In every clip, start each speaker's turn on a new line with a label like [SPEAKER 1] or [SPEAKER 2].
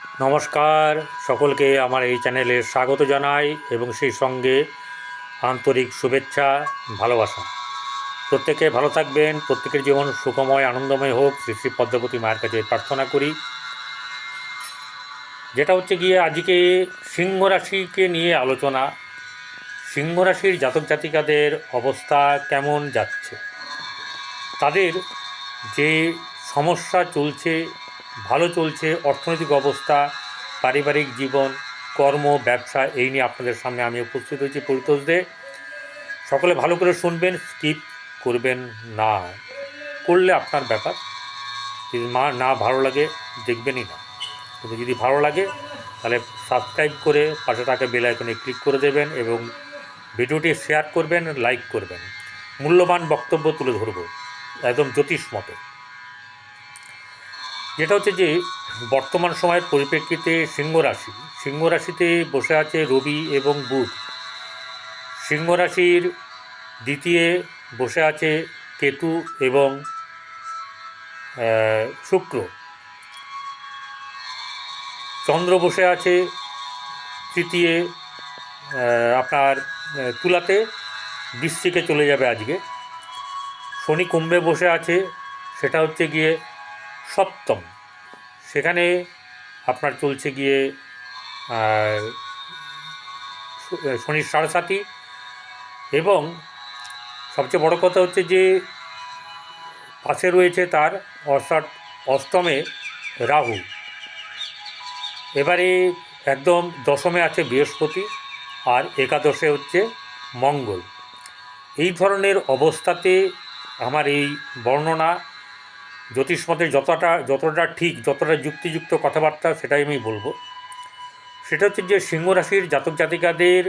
[SPEAKER 1] নমস্কার, সকলকে আমার এই চ্যানেলে স্বাগত জানাই এবং সেই সঙ্গে আন্তরিক শুভেচ্ছা, ভালোবাসা। প্রত্যেকে ভালো থাকবেন, প্রত্যেকের জীবন সুখময় আনন্দময় হোক, শ্রী শ্রী পদ্মাবতী মায়ের কাছে প্রার্থনা করি। যেটা হচ্ছে গিয়ে আজকে সিংহ রাশিকে নিয়ে আলোচনা। সিংহ রাশির জাতক জাতিকাদের অবস্থা কেমন যাচ্ছে, তাদের যে সমস্যা চলছে, ভালো চলছে অর্থনৈতিক অবস্থা, পারিবারিক জীবন, কর্ম, ব্যবসা, এই নিয়ে আপনাদের সামনে আমি উপস্থিত হয়েছি পরিতোষ দে। সকলে ভালো করে শুনবেন, স্কিপ করবেন না। করলে আপনার ব্যাপার, যদি না ভালো লাগে দেখবেনই না, কিন্তু যদি ভালো লাগে তাহলে সাবস্ক্রাইব করে পাশে থাকা বেল আইকনে ক্লিক করে দেবেন এবং ভিডিওটি শেয়ার করবেন, লাইক করবেন। মূল্যবান বক্তব্য তুলে ধরব একদম জ্যোতিষ মতে। যেটা হচ্ছে যে বর্তমান সময়ের পরিপ্রেক্ষিতে সিংহ রাশিতে বসে আছে রবি এবং বুধ। সিংহ রাশির দ্বিতীয় বসে আছে কেতু এবং শুক্র। চন্দ্র বসে আছে তৃতীয় আপনার তুলাতে, বৃশ্চিকে চলে যাবে আজকে। শনি কুম্ভে বসে আছে, সেটা হচ্ছে গিয়ে সপ্তম। সেখানে আপনার চলছে গিয়ে শনির সাড়ে এবং সবচেয়ে বড় কথা হচ্ছে যে পাশে রয়েছে তার অর্থাৎ অষ্টমে রাহু। এবারে একদম দশমে আছে বৃহস্পতি আর একাদশে হচ্ছে মঙ্গল। এই ধরনের অবস্থাতে আমার এই বর্ণনা জ্যোতিষমতে যতটা ঠিক, যতটা যুক্তিযুক্ত কথাবার্তা, সেটাই আমি বলবো। সেটা হচ্ছে যে সিংহ রাশির জাতক জাতিকাদের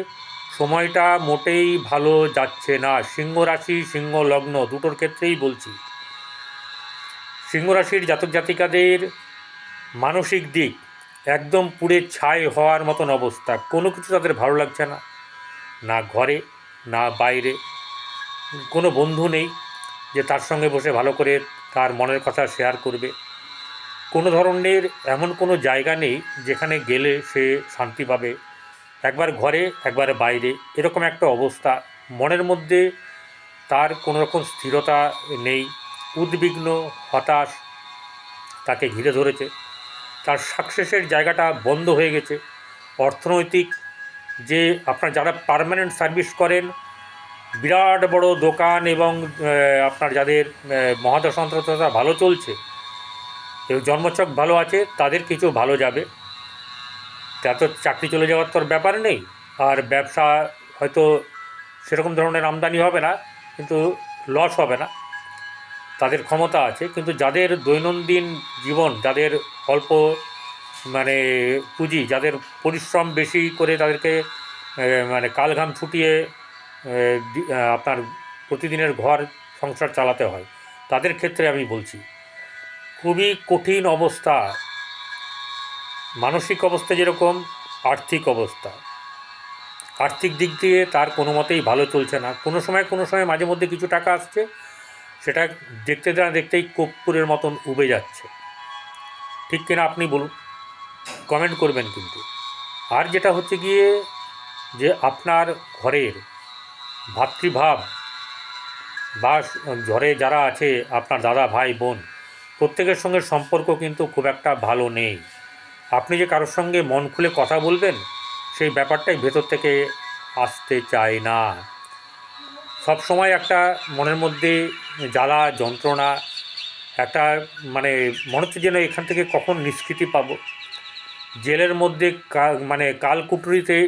[SPEAKER 1] সময়টা মোটেই ভালো যাচ্ছে না। সিংহ রাশি, সিংহ লগ্ন দুটোর ক্ষেত্রেই বলছি। সিংহ রাশির জাতক জাতিকাদের মানসিক দিক একদম পুড়ে ছাই হওয়ার মতন অবস্থা। কোনো কিছু তাদের ভালো লাগছে না, না ঘরে না বাইরে। কোনো বন্ধু নেই যে তার সঙ্গে বসে ভালো করে তার মনের কথা শেয়ার করবে। কোনো ধরনের এমন কোনো জায়গা নেই যেখানে গেলে সে শান্তি পাবে। একবার ঘরে একবার বাইরে, এরকম একটা অবস্থা। মনের মধ্যে তার কোনো রকম স্থিরতা নেই, উদ্বিগ্ন, হতাশ তাকে ঘিরে ধরেছে। তার সাকসেসের জায়গাটা বন্ধ হয়ে গেছে। অর্থনৈতিক যে আপনার যারা পার্মানেন্ট সার্ভিস করেন, বিরাট বড় দোকান এবং আপনার যাদের মহাদশান্তরতা ভালো চলছে এবং জন্মছক ভালো আছে, তাদের কিছু ভালো যাবে। তা তো চাকরি চলে যাওয়ার তোর ব্যাপার নেই, আর ব্যবসা হয়তো সেরকম ধরনের আমদানি হবে না, কিন্তু লস হবে না, তাদের ক্ষমতা আছে। কিন্তু যাদের দৈনন্দিন জীবন, যাদের অল্প মানে পুঁজি, যাদের পরিশ্রম বেশি করে তাদেরকে মানে কালঘাম ছুটিয়ে আপনার প্রতিদিনের ঘর সংসার চালাতে হয়, তাদের ক্ষেত্রে আমি বলছি খুবই কঠিন অবস্থা। মানসিক অবস্থা যেরকম, আর্থিক দিক দিয়ে তার কোনো মতেই ভালো চলছে না। কোনো সময় মাঝে মধ্যে কিছু টাকা আসছে, সেটা দেখতে না দেখতেই কর্পূরের মতন উবে যাচ্ছে। ঠিক কিনা আপনি বলুন, কমেন্ট করবেন কিন্তু। আর যেটা হচ্ছে গিয়ে যে আপনার ঘরের ভাতৃভাব বা ঘরে যারা আছে আপনার দাদা ভাই বোন, প্রত্যেকের সঙ্গে সম্পর্ক কিন্তু খুব একটা ভালো নেই। আপনি যে কারোর সঙ্গে মন খুলে কথা বলবেন, সেই ব্যাপারটাই ভেতর থেকে আসতে চায় না। সব সময় একটা মনের মধ্যে জ্বালা যন্ত্রণা, একটা মানে মনে হচ্ছে যেন এখান থেকে কখন নিষ্কৃতি পাবো। জেলের মধ্যে মানে কালকুটুরিতে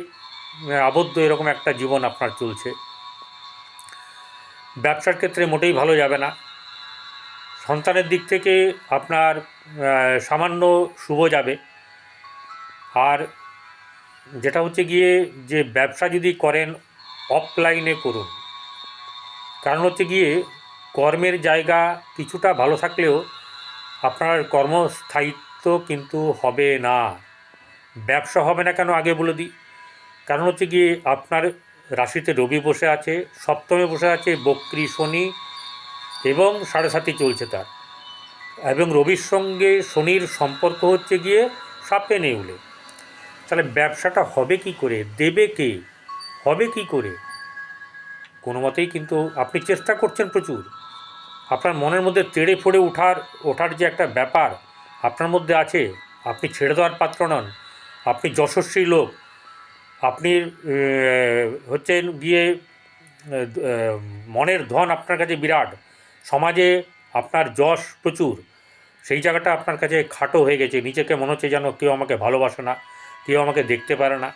[SPEAKER 1] আবদ্ধ, এরকম একটা জীবন আপনার চলছে। ব্যবসার ক্ষেত্রে মোটেই ভালো যাবে না। সন্তানের দিক থেকে আপনার সামান্য শুভ যাবে। আর যেটা হচ্ছে গিয়ে যে ব্যবসা যদি করেন, অফলাইনে করুন। কারণ হচ্ছে গিয়ে কর্মের জায়গা কিছুটা ভালো থাকলেও আপনার কর্মস্থায়িত্ব কিন্তু হবে না। ব্যবসা হবে না কেন আগে বলে দিই। কারণ হচ্ছে গিয়ে আপনার রাশিতে রবি বসে আছে, সপ্তমে বসে আছে বক্রী শনি এবং সাড়ে সাতি চলছে তার। এবং রবির সঙ্গে শনির সম্পর্ক হচ্ছে গিয়ে সাপে নেউলে। তাহলে ব্যবসাটা হবে কি করে, দেবে কে, হবে কি করে? কোনো মতেই কিন্তু আপনি চেষ্টা করছেন প্রচুর, আপনার মনের মধ্যে তেড়ে ফোড়ে ওঠার যে একটা ব্যাপার আপনার মধ্যে আছে, আপনি ছেড়ে দেওয়ার পাত্র নন, আপনি যশস্বী লোক, আপনি হচ্ছেন গিয়ে মনের ধন আপনার কাছে বিরাট, সমাজে আপনার যশ প্রচুর, সেই জায়গাটা আপনার কাছে খাটো হয়ে গেছে, নিজেকে মনে হচ্ছে যেন কেউ আমাকে ভালোবাসে না, কেউ আমাকে দেখতে পারে না।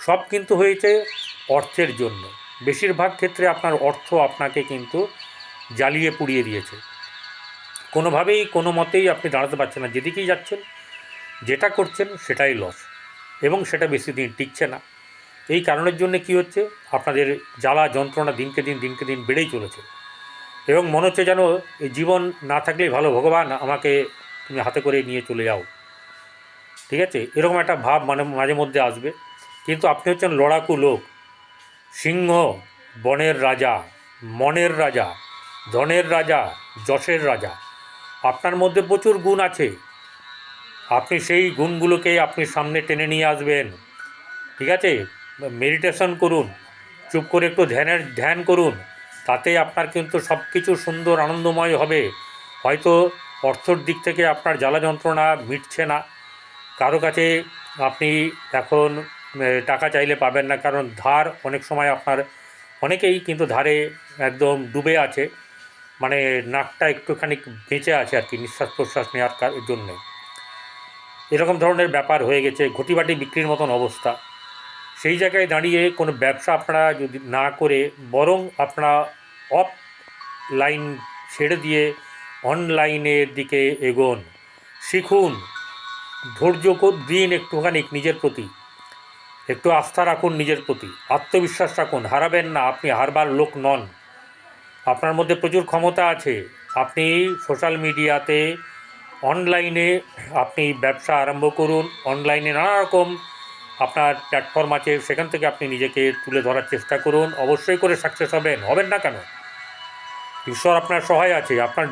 [SPEAKER 1] সব কিন্তু হয়েছে অর্থের জন্য। বেশিরভাগ ক্ষেত্রে আপনার অর্থ আপনাকে কিন্তু জ্বালিয়ে পুড়িয়ে দিয়েছে, কোনোভাবেই কোনো মতেই আপনি দাঁড়াতে পারছেন না, যেদিকেই যাচ্ছেন যেটা করছেন সেটাই লস, এবং সেটা বেশি দিন টিকছে না। এই কারণের জন্য কি হচ্ছে, আপনাদের জ্বালা যন্ত্রণা দিনকে দিন বেড়েই চলেছে, এবং মনে হচ্ছে যেন এই জীবন না থাকলেই ভালো, ভগবান আমাকে তুমি হাতে করে নিয়ে চলে যাও, ঠিক আছে, এরকম একটা ভাব মাঝে মধ্যে আসবে। কিন্তু আপনি হচ্ছেন লড়াকু লোক, সিংহ, বনের রাজা, মনের রাজা, ধনের রাজা, যশের রাজা। আপনার মধ্যে প্রচুর গুণ আছে, আপনি সেই গুণগুলোকে আপনি সামনে টেনে নিয়ে আসবেন, ঠিক আছে। মেডিটেশন করুন, চুপ করে একটু ধ্যান করুন, তাতে আপনার কিন্তু সব কিছু সুন্দর আনন্দময় হবে। হয়তো অর্থর দিক থেকে আপনার জ্বালা যন্ত্রণা মিটছে না, কারো কাছে আপনি এখন টাকা চাইলে পাবেন না, কারণ ধার অনেক সময় আপনার, অনেকেই কিন্তু ধারে একদম ডুবে আছে, মানে নাকটা একটুখানি বেঁচে আছে আর কি, নিঃশ্বাস প্রশ্বাস নেওয়ার জন্যে, এরকম ধরনের ব্যাপার হয়ে গেছে, ঘটিবাটি বিক্রির মতন অবস্থা। সেই জায়গায় দাঁড়িয়ে কোনো ব্যবসা আপনারা যদি না করে, বরং আপনারা অফলাইন ছেড়ে দিয়ে অনলাইনের দিকে এগোন, শিখুন, ধৈর্য দিন একটুখানি নিজের প্রতি, একটু আস্থা রাখুন নিজের প্রতি, আত্মবিশ্বাস রাখুন, হারাবেন না, আপনি হারবার লোক নন, আপনার মধ্যে প্রচুর ক্ষমতা আছে। আপনি সোশ্যাল মিডিয়াতে, অনলাইনে আপনি ব্যবসা আরম্ভ করুন, অনলাইনে নানা রকম আপনার প্ল্যাটফর্ম আছে, সেখান থেকে আপনি নিজেকে তুলে ধরার চেষ্টা করুন, অবশ্যই করে সাকসেস হবেন না কেন? ঈশ্বর আপনার সহায় আছে, আপনার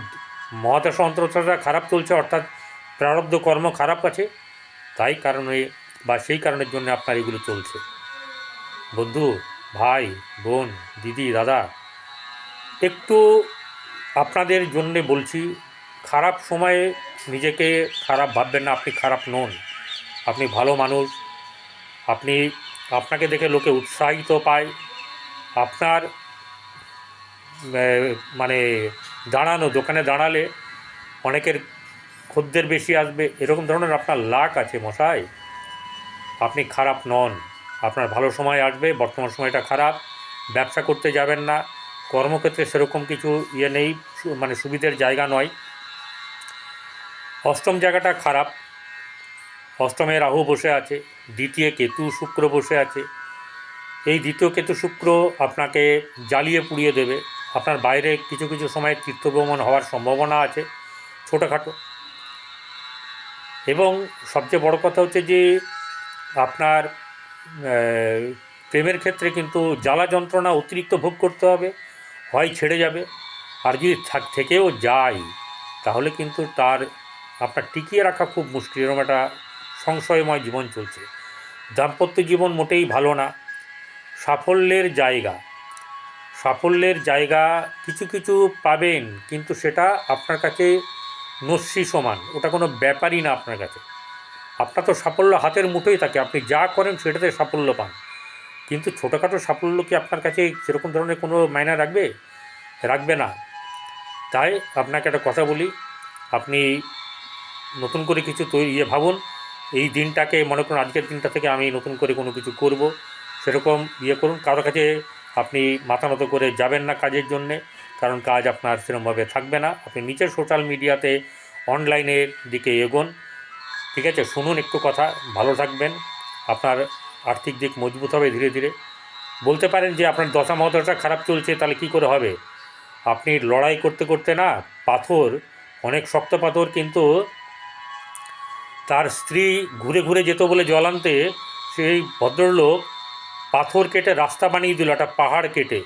[SPEAKER 1] মহাদশা অন্তর্দশা খারাপ চলছে, অর্থাৎ প্রারব্ধ কর্ম খারাপ আছে, তাই কারণে বা সেই কারণের জন্য আপনার এগুলো চলছে। বন্ধু, ভাই, বোন, দিদি, দাদা, একটু আপনাদের জন্যে বলছি, খারাপ সময়ে নিজেকে খারাপ ভাববেন না, আপনি খারাপ নন, আপনি ভালো মানুষ, আপনাকে দেখে লোকে উৎসাহিত পায়, আপনার মানে দোকানে দাঁড়ালে অনেকের খদ্দের বেশি আসবে, এরকম ধরনের আপনার লাক আছে মশাই, আপনি খারাপ নন, আপনার ভালো সময় আসবে, বর্তমান সময়টা খারাপ, ব্যবসা করতে যাবেন না, কর্মক্ষেত্রে সেরকম কিছু নেই, মানে সুবিধের জায়গা নয়, অষ্টম জায়গাটা খারাপ, অষ্টমে রাহু বসে আছে, দ্বিতীয় কেতু শুক্র বসে আছে, এই দ্বিতীয় কেতু শুক্র আপনাকে জ্বালিয়ে পুড়িয়ে দেবে, আপনার বাইরে কিছু সময় তীর্থভ্রমণ হওয়ার সম্ভাবনা আছে ছোটোখাটো, এবং সবচেয়ে বড় কথা হচ্ছে যে আপনার প্রেমের ক্ষেত্রে কিন্তু জ্বালা যন্ত্রণা অতিরিক্ত ভোগ করতে হবে, হয় ছেড়ে যাবে, আর যদি থেকেও যায় তাহলে কিন্তু আপনার টিকিয়ে রাখা খুব মুশকিল, এরকম একটা সংশয়ময় জীবন চলছে, দাম্পত্য জীবন মোটেই ভালো না, সাফল্যের জায়গা কিছু পাবেন, কিন্তু সেটা আপনার কাছে নস্যি সমান, ওটা কোনো ব্যাপারই না আপনার কাছে, আপনার তো সাফল্য হাতের মুঠোই থাকে, আপনি যা করেন সেটাতে সাফল্য পান, কিন্তু ছোটোখাটো সাফল্য কি আপনার কাছে সেরকম ধরনের কোনো মায়না রাখবে না। তাই আপনাকে একটা কথা বলি, আপনি নতুন করে কিছু ভাবুন, এই দিনটাকে মনে করুন আজকের দিনটা থেকে আমি নতুন করে কোনো কিছু করব, সেরকম করুন, কারোর কাছে আপনি মাথা নত করে যাবেন না কাজের জন্যে, কারণ কাজ আপনার সেরকমভাবে থাকবে না, আপনি নিচের সোশ্যাল মিডিয়াতে অনলাইনের দিকে এগোন, ঠিক আছে। শুনুন একটু কথা, ভালো থাকবেন, আপনার আর্থিক দিক মজবুত হবে ধীরে ধীরে। বলতে পারেন যে আপনার দশা মহাদশা খারাপ চলছে, তাহলে কি করে হবে? আপনি লড়াই করতে করতে না, অনেক শক্ত পাথর কিন্তু তার স্ত্রী ঘুরে যেত বলে জল আনতে, সেই ভদ্রলোক পাথর কেটে রাস্তা বানিয়ে দিল, একটা পাহাড় কেটে,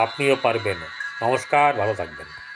[SPEAKER 1] আপনিও পারবেন। নমস্কার, ভালো থাকবেন।